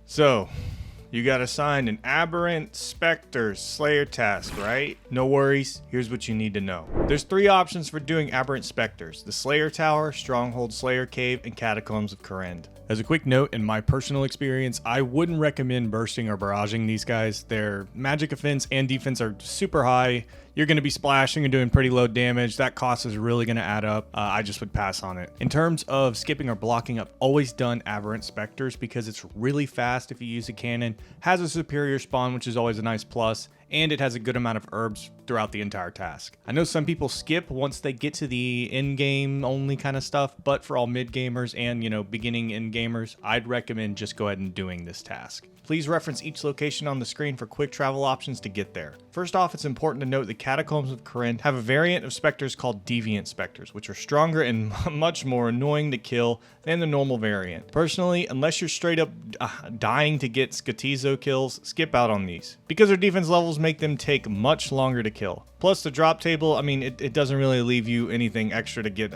So, you got assigned an Aberrant Spectres Slayer task, right? No worries, here's what you need to know. There's 3 options for doing Aberrant Spectres: the Slayer Tower, Stronghold, Slayer Cave, and Catacombs of Kourend. As a quick note, in my personal experience, I wouldn't recommend bursting or barraging these guys. Their magic offense and defense are super high. You're going to be splashing and doing pretty low damage. That cost is really going to add up. I just would pass on it. In terms of skipping or blocking, I've always done Aberrant Spectres because it's really fast if you use a cannon, has a superior spawn, which is always a nice plus, and it has a good amount of herbs throughout the entire task. I know some people skip once they get to the end game only kind of stuff, but for all mid gamers and, beginning end gamers, I'd recommend just go ahead and doing this task. Please reference each location on the screen for quick travel options to get there. First off, it's important to note the Catacombs of Kourend have a variant of Spectres called Deviant Spectres, which are stronger and much more annoying to kill than the normal variant. Personally, unless you're straight up dying to get Skatizo kills, skip out on these, because their defense levels make them take much longer to kill. Plus the drop table, it doesn't really leave you anything extra to get,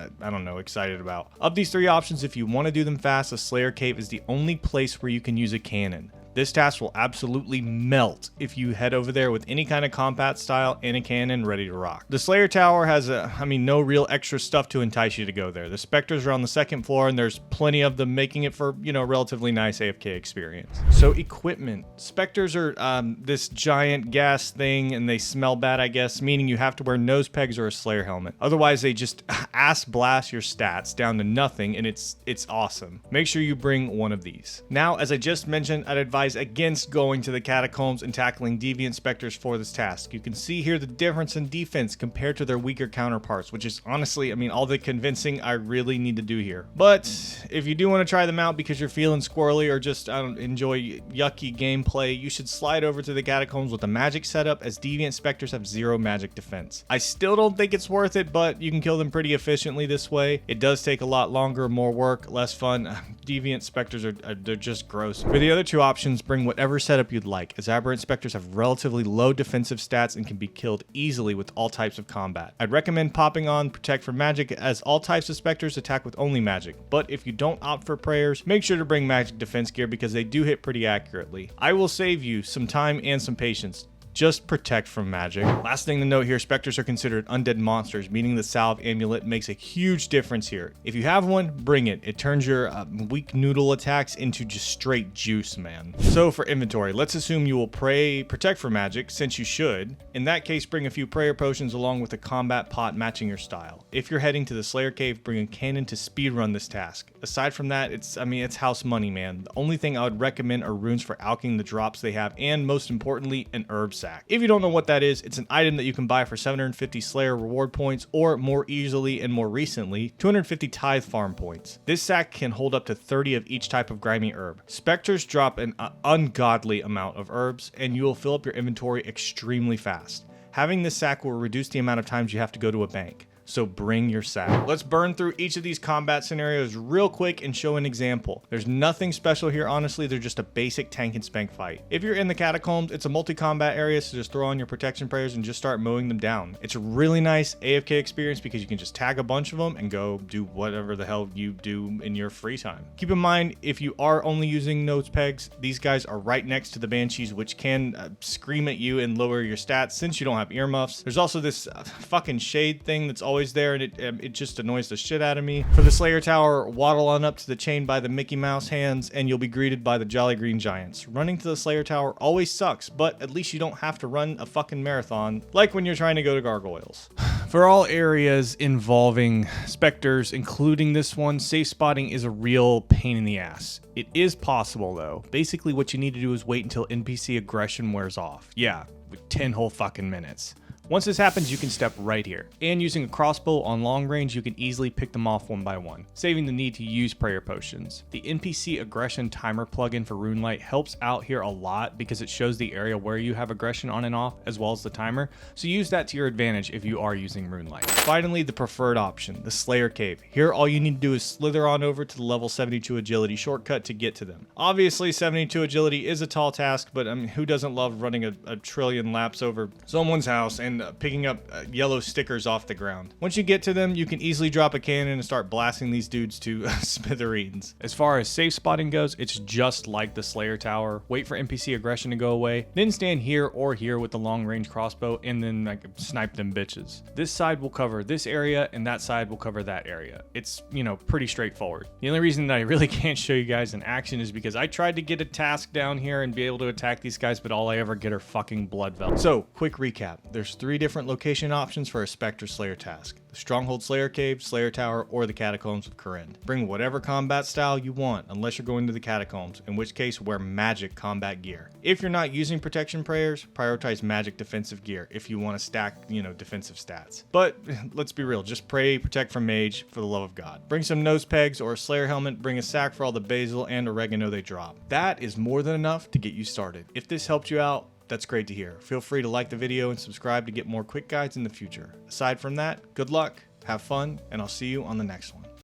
excited about. Of these 3 options, if you want to do them fast, the Slayer Cave is the only place where you can use a cannon. This task will absolutely melt if you head over there with any kind of combat style and a cannon ready to rock. The Slayer Tower has no real extra stuff to entice you to go there. The Spectres are on the 2nd floor and there's plenty of them, making it for, relatively nice AFK experience. So equipment. Spectres are this giant gas thing and they smell bad, I guess, meaning you have to wear nose pegs or a Slayer helmet. Otherwise, they just ass blast your stats down to nothing, and it's awesome. Make sure you bring one of these. Now, as I just mentioned, I'd advise against going to the Catacombs and tackling Deviant Spectres for this task. You can see here the difference in defense compared to their weaker counterparts, which is honestly, all the convincing I really need to do here. But if you do want to try them out because you're feeling squirrely or just enjoy yucky gameplay, you should slide over to the Catacombs with a magic setup, as Deviant Spectres have 0 magic defense. I still don't think it's worth it, but you can kill them pretty efficiently this way. It does take a lot longer, more work, less fun. Deviant Spectres they're just gross. For the other 2 options, bring whatever setup you'd like, as Aberrant Spectres have relatively low defensive stats and can be killed easily with all types of combat. I'd recommend popping on Protect from Magic, as all types of Spectres attack with only magic, but if you don't opt for prayers, make sure to bring magic defense gear because they do hit pretty accurately. I will save you some time and some patience. Just protect from magic. Last thing to note here, Spectres are considered undead monsters, meaning the Salve Amulet makes a huge difference here. If you have one, bring it. It turns your weak noodle attacks into just straight juice, man. So for inventory, let's assume you will protect from magic, since you should. In that case, bring a few prayer potions along with a combat pot matching your style. If you're heading to the Slayer Cave, bring a cannon to speedrun this task. Aside from that, it's house money, man. The only thing I would recommend are runes for alching the drops they have, and most importantly, an herb sack. If you don't know what that is, it's an item that you can buy for 750 Slayer reward points, or more easily and more recently, 250 Tithe farm points. This sack can hold up to 30 of each type of grimy herb. Spectres drop an ungodly amount of herbs, and you will fill up your inventory extremely fast. Having this sack will reduce the amount of times you have to go to a bank. So bring your sack. Let's burn through each of these combat scenarios real quick and show an example. There's nothing special here, honestly. They're just a basic tank and spank fight. If you're in the Catacombs, it's a multi-combat area, so just throw on your protection prayers and just start mowing them down. It's a really nice AFK experience because you can just tag a bunch of them and go do whatever the hell you do in your free time. Keep in mind, if you are only using nose pegs, these guys are right next to the Banshees, which can scream at you and lower your stats since you don't have earmuffs. There's also this fucking shade thing that's always there, and it just annoys the shit out of me. For the Slayer Tower, waddle on up to the chain by the Mickey Mouse hands and you'll be greeted by the Jolly Green Giants. Running to the Slayer Tower always sucks, but at least you don't have to run a fucking marathon like when you're trying to go to Gargoyles. For all areas involving Spectres, including this one, safe spotting is a real pain in the ass. It is possible though. Basically what you need to do is wait until NPC aggression wears off. Yeah, with 10 whole fucking minutes. Once this happens, you can step right here. And using a crossbow on long range, you can easily pick them off one by one, saving the need to use prayer potions. The NPC aggression timer plugin for RuneLite helps out here a lot because it shows the area where you have aggression on and off, as well as the timer, so use that to your advantage if you are using RuneLite. Finally, the preferred option, the Slayer Cave. Here, all you need to do is slither on over to the level 72 agility shortcut to get to them. Obviously, 72 agility is a tall task, but who doesn't love running a trillion laps over someone's house and and picking up yellow stickers off the ground. Once you get to them, you can easily drop a cannon and start blasting these dudes to smithereens. As far as safe spotting goes, it's just like the Slayer Tower. Wait for NPC aggression to go away, then stand here or here with the long range crossbow and then like snipe them bitches. This side will cover this area and that side will cover that area. It's, you know, pretty straightforward. The only reason that I really can't show you guys in action is because I tried to get a task down here and be able to attack these guys, but all I ever get are fucking blood velvet. So, quick recap. There's 3 different location options for a Spectre Slayer task. The Stronghold Slayer Cave, Slayer Tower, or the Catacombs of Kourend. Bring whatever combat style you want, unless you're going to the Catacombs, in which case wear magic combat gear. If you're not using protection prayers, prioritize magic defensive gear if you want to stack, you know, defensive stats. But let's be real, just pray, protect from mage, for the love of God. Bring some nose pegs or a Slayer helmet, bring a sack for all the basil and oregano they drop. That is more than enough to get you started. If this helped you out, that's great to hear. Feel free to like the video and subscribe to get more quick guides in the future. Aside from that, good luck, have fun, and I'll see you on the next one.